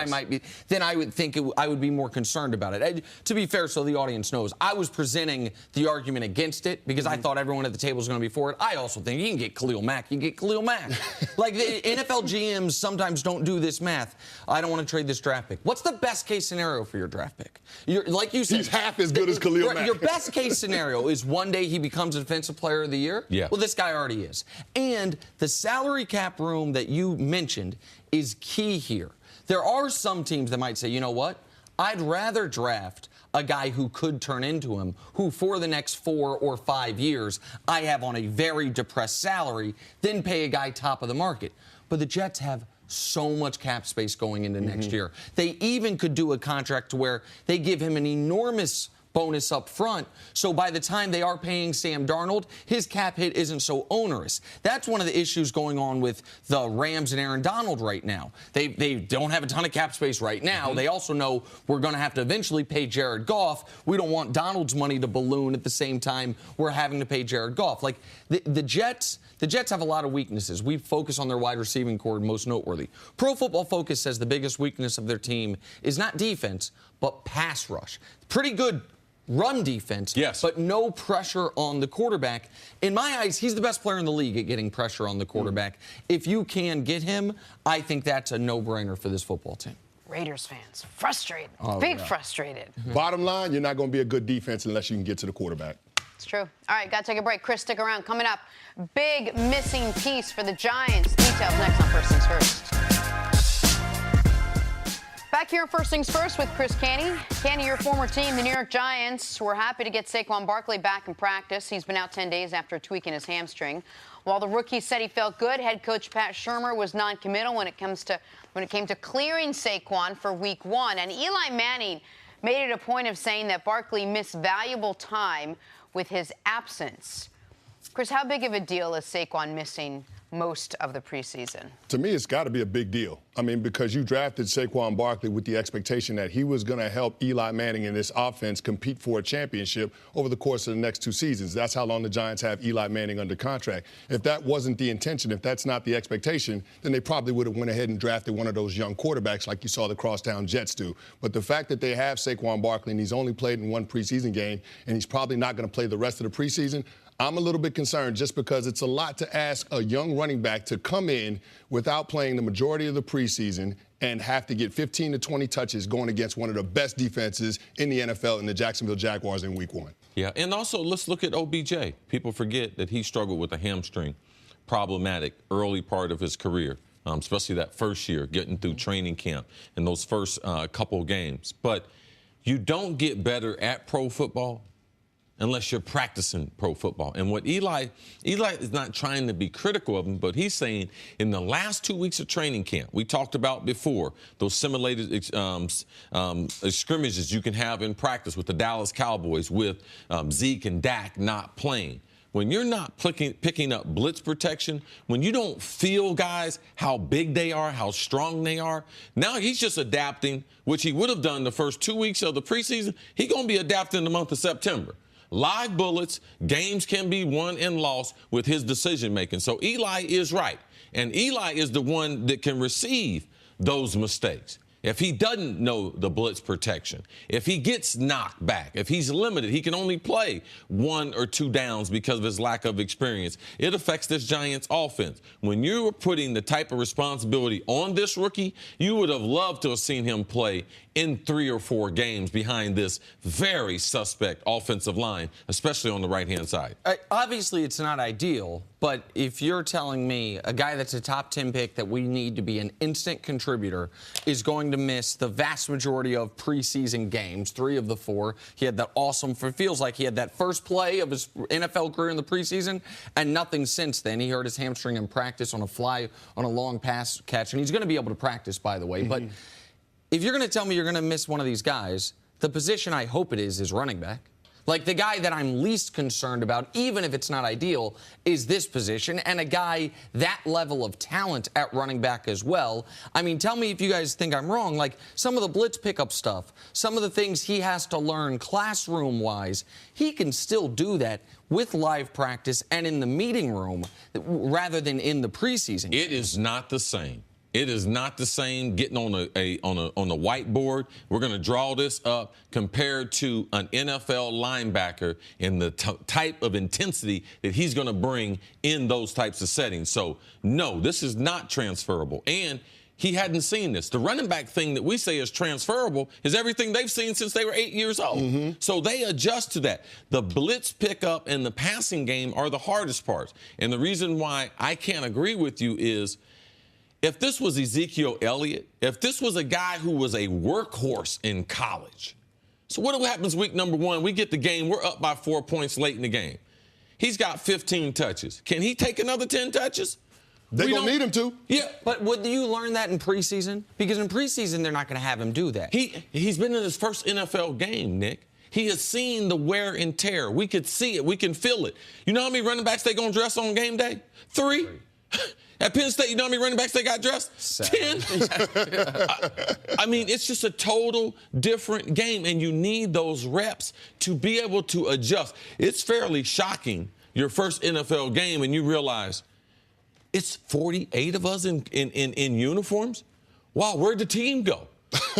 I would think I would be more concerned about it. And to be fair, so the audience knows, I was presenting the argument against it because I thought everyone at the table was going to be for it. I also think you can get Kahlil Mack. You can get Kahlil Mack. Like the NFL GMs sometimes don't do this math. I don't want to trade this draft pick. What's the best case scenario for your draft pick? Like you said, he's half as good as Kahlil Mack. Your best case scenario is one day he becomes a defensive player of the year. Yeah. Well, this guy already is. And the salary cap room that you mentioned is key here. There are some teams that might say, you know what? I'd rather draft a guy who could turn into him, who for the next 4 or 5 years I have on a very depressed salary, than pay a guy top of the market. But the Jets have so much cap space going into next year. They even could do a contract to where they give him an enormous bonus up front, so by the time they are paying Sam Darnold, his cap hit isn't so onerous. That's one of the issues going on with the Rams and Aaron Donald right now. They don't have a ton of cap space right now. They also know we're going to have to eventually pay Jared Goff. We don't want Donald's money to balloon at the same time we're having to pay Jared Goff. Like the Jets have a lot of weaknesses. We focus on their wide receiving core most noteworthy. Pro Football Focus says the biggest weakness of their team is not defense, but pass rush. Pretty good run defense, yes, but no pressure on the quarterback. In my eyes, he's the best player in the league at getting pressure on the quarterback. If you can get him, I think that's a no-brainer for this football team. Raiders fans, frustrated, frustrated. Bottom line, you're not going to be a good defense unless you can get to the quarterback. It's true. All right, got to take a break. Chris, stick around. Coming up, big missing piece for the Giants. Details next on First Things First. Back here, First Things First with Chris Canty. Canty, your former team, the New York Giants, were happy to get Saquon Barkley back in practice. He's been out 10 days after tweaking his hamstring. While the rookie said he felt good, head coach Pat Shurmur was non-committal when it came to clearing Saquon for Week 1. And Eli Manning made it a point of saying that Barkley missed valuable time with his absence. Chris, how big of a deal is Saquon missing most of the preseason? To me, it's got to be a big deal. I mean, because you drafted Saquon Barkley with the expectation that he was going to help Eli Manning in this offense compete for a championship over the course of the next 2 seasons. That's how long the Giants have Eli Manning under contract. If that wasn't the intention, if that's not the expectation, then they probably would have went ahead and drafted one of those young quarterbacks like you saw the crosstown Jets do. But the fact that they have Saquon Barkley and he's only played in 1 preseason game and he's probably not going to play the rest of the preseason, I'm a little bit concerned just because it's a lot to ask a young running back to come in without playing the majority of the preseason and have to get 15 to 20 touches going against one of the best defenses in the NFL in the Jacksonville Jaguars in Week 1. Yeah, and also let's look at OBJ. People forget that he struggled with a hamstring, problematic early part of his career, especially that first year, getting through training camp and those first couple games. But you don't get better at pro football unless you're practicing pro football. And what Eli is not trying to be critical of him, but he's saying in the last 2 weeks of training camp, we talked about before, those simulated scrimmages you can have in practice with the Dallas Cowboys with Zeke and Dak not playing. When you're not picking up blitz protection, when you don't feel guys how big they are, how strong they are, now he's just adapting, which he would have done the first 2 weeks of the preseason. He's going to be adapting in the month of September. Live bullets, games can be won and lost with his decision making. So Eli is right. And Eli is the one that can receive those mistakes. If he doesn't know the blitz protection, if he gets knocked back, if he's limited, he can only play 1 or 2 downs because of his lack of experience. It affects this Giants offense. When you were putting the type of responsibility on this rookie, you would have loved to have seen him play in 3 or 4 games behind this very suspect offensive line, especially on the right-hand side. Obviously, it's not ideal, but if you're telling me a guy that's a top 10 pick that we need to be an instant contributor is going to miss the vast majority of preseason games, 3 of the 4, he had that awesome, feels like he had that first play of his NFL career in the preseason, and nothing since then. He hurt his hamstring in practice on a fly, on a long pass catch, and he's going to be able to practice, by the way, but if you're going to tell me you're going to miss one of these guys, the position I hope it is running back. Like, the guy that I'm least concerned about, even if it's not ideal, is this position, and a guy that level of talent at running back as well. I mean, tell me if you guys think I'm wrong. Like, some of the blitz pickup stuff, some of the things he has to learn classroom-wise, he can still do that with live practice and in the meeting room rather than in the preseason. It is not the same. It is not the same getting on a whiteboard. We're going to draw this up compared to an NFL linebacker and the type of intensity that he's going to bring in those types of settings. So, no, this is not transferable. And he hadn't seen this. The running back thing that we say is transferable is everything they've seen since they were 8 years old. So they adjust to that. The blitz pickup and the passing game are the hardest parts. And the reason why I can't agree with you is, if this was Ezekiel Elliott, if this was a guy who was a workhorse in college, so what happens week number 1? We get the game. We're up by 4 points late in the game. He's got 15 touches. Can he take another 10 touches? They don't need him to. Yeah. But would you learn that in preseason? Because in preseason, they're not going to have him do that. He's been in his first NFL game, Nick. He has seen the wear and tear. We could see it. We can feel it. You know how many running backs they going to dress on game day? 3. At Penn State, you know how many running backs they got dressed? 10. I mean, it's just a total different game, and you need those reps to be able to adjust. It's fairly shocking, your first NFL game, and you realize it's 48 of us in uniforms? Wow, where'd the team go?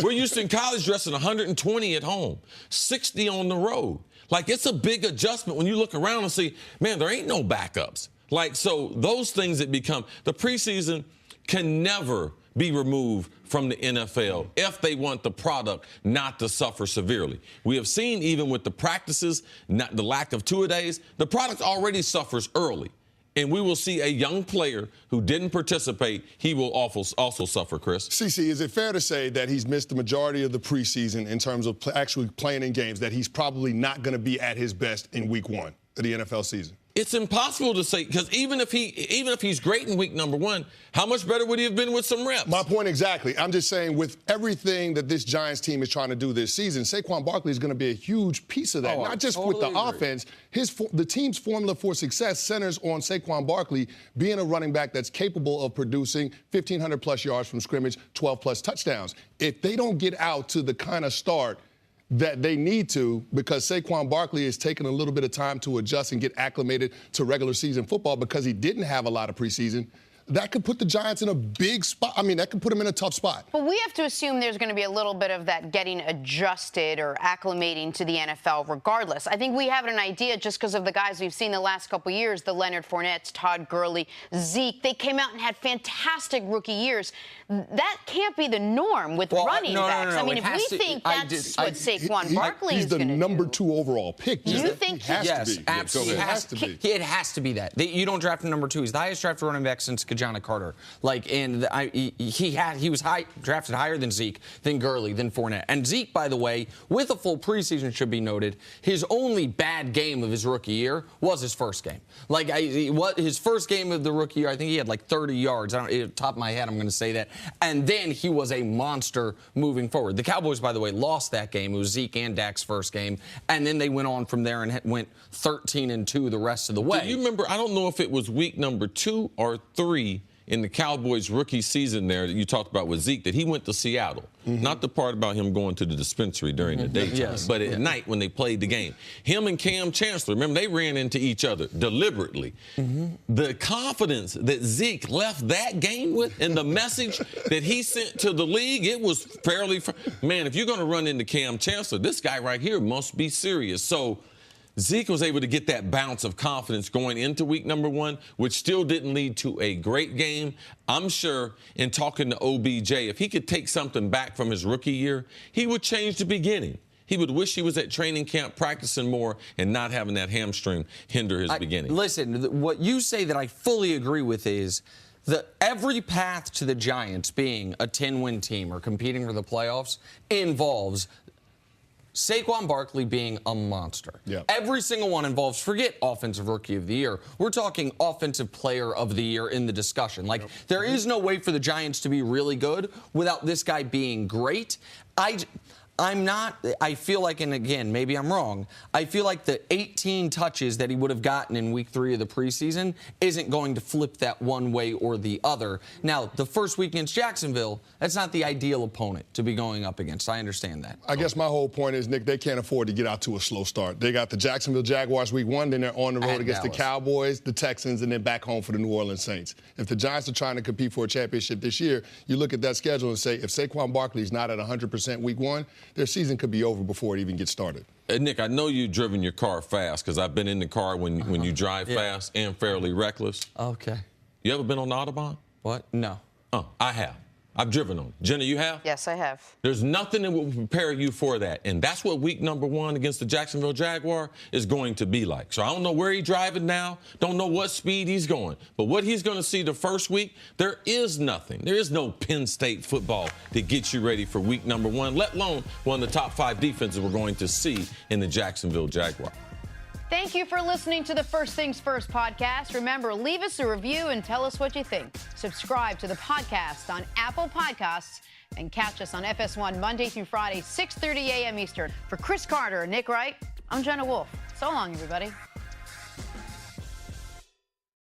We're used to in college dressing 120 at home, 60 on the road. Like, it's a big adjustment when you look around and see, man, there ain't no backups. Like, so those things that become the preseason can never be removed from the NFL if they want the product not to suffer severely. We have seen even with the practices, not the lack of two-a-days, the product already suffers early. And we will see a young player who didn't participate. He will also suffer, Chris. CC, is it fair to say that he's missed the majority of the preseason in terms of actually playing in games, that he's probably not going to be at his best in week 1 of the NFL season? It's impossible to say, because even if he's great in week number 1, how much better would he have been with some reps? My point exactly. I'm just saying, with everything that this Giants team is trying to do this season, Saquon Barkley is going to be a huge piece of that. Not just with the offense. The team's formula for success centers on Saquon Barkley being a running back that's capable of producing 1,500-plus yards from scrimmage, 12-plus touchdowns. If they don't get out to the kind of start that they need to, because Saquon Barkley is taking a little bit of time to adjust and get acclimated to regular season football because he didn't have a lot of preseason, that could put the Giants in a big spot. I mean, that could put them in a tough spot. But we have to assume there's going to be a little bit of that getting adjusted or acclimating to the NFL regardless. I think we have an idea just because of the guys we've seen the last couple of years, the Leonard Fournettes, Todd Gurley, Zeke. They came out and had fantastic rookie years. That can't be the norm with running backs. I mean, if we think that's what Saquon Barkley is going to do. He's the number 2 overall pick. You think he has yes, to be? absolutely. It has to be. It has to be that. You don't draft a number 2. He's the highest drafted running back since Kajana Carter. Like, and he was drafted higher than Zeke, then Gurley, then Fournette. And Zeke, by the way, with a full preseason, should be noted, his only bad game of his rookie year was his first game. Like, his first game of the rookie year, I think he had like 30 yards. Off the top of my head, I'm going to say that. And then he was a monster moving forward. The Cowboys, by the way, lost that game. It was Zeke and Dak's first game. And then they went on from there and went 13-2 the rest of the way. Do you remember, I don't know if it was week number 2 or 3 in the Cowboys rookie season there that you talked about with Zeke, that he went to Seattle. Not the part about him going to the dispensary during the daytime, but at night when they played the game. Him and Cam Chancellor, remember, they ran into each other deliberately. The confidence that Zeke left that game with and the message that he sent to the league, it was fairly, man, if you're going to run into Cam Chancellor, this guy right here must be serious. So Zeke was able to get that bounce of confidence going into week number 1, which still didn't lead to a great game. I'm sure in talking to OBJ, if he could take something back from his rookie year, he would change the beginning. He would wish he was at training camp practicing more and not having that hamstring hinder his beginning. Listen, what you say that I fully agree with is that every path to the Giants being a 10-win team or competing for the playoffs involves Saquon Barkley being a monster. Every single one involves, forget Offensive Rookie of the Year. We're talking Offensive Player of the Year in the discussion. Like, there is no way for the Giants to be really good without this guy being great. I feel like, and again, maybe I'm wrong, I feel like the 18 touches that he would have gotten in week 3 of the preseason isn't going to flip that one way or the other. Now, the first week against Jacksonville, that's not the ideal opponent to be going up against. I understand that. I guess my whole point is, Nick, they can't afford to get out to a slow start. They got the Jacksonville Jaguars week 1, then they're on the road against Dallas. the Cowboys, the Texans, and then back home for the New Orleans Saints. If the Giants are trying to compete for a championship this year, you look at that schedule and say, if Saquon Barkley is not at 100% week 1, their season could be over before it even gets started. Nick, I know you've driven your car fast because I've been in the car when you drive fast and fairly reckless. Okay. You ever been on the Autobahn? What? No. Oh, I have. I've driven on it. Jenna, you have? Yes, I have. There's nothing that will prepare you for that. And that's what week number 1 against the Jacksonville Jaguar is going to be like. So I don't know where he's driving now, don't know what speed he's going. But what he's going to see the first week, there is nothing. There is no Penn State football that gets you ready for week number 1, let alone one of the top 5 defenses we're going to see in the Jacksonville Jaguar. Thank you for listening to the First Things First podcast. Remember, leave us a review and tell us what you think. Subscribe to the podcast on Apple Podcasts and catch us on FS1 Monday through Friday, 6:30 a.m. Eastern. For Chris Carter and Nick Wright, I'm Jenna Wolf. So long, everybody.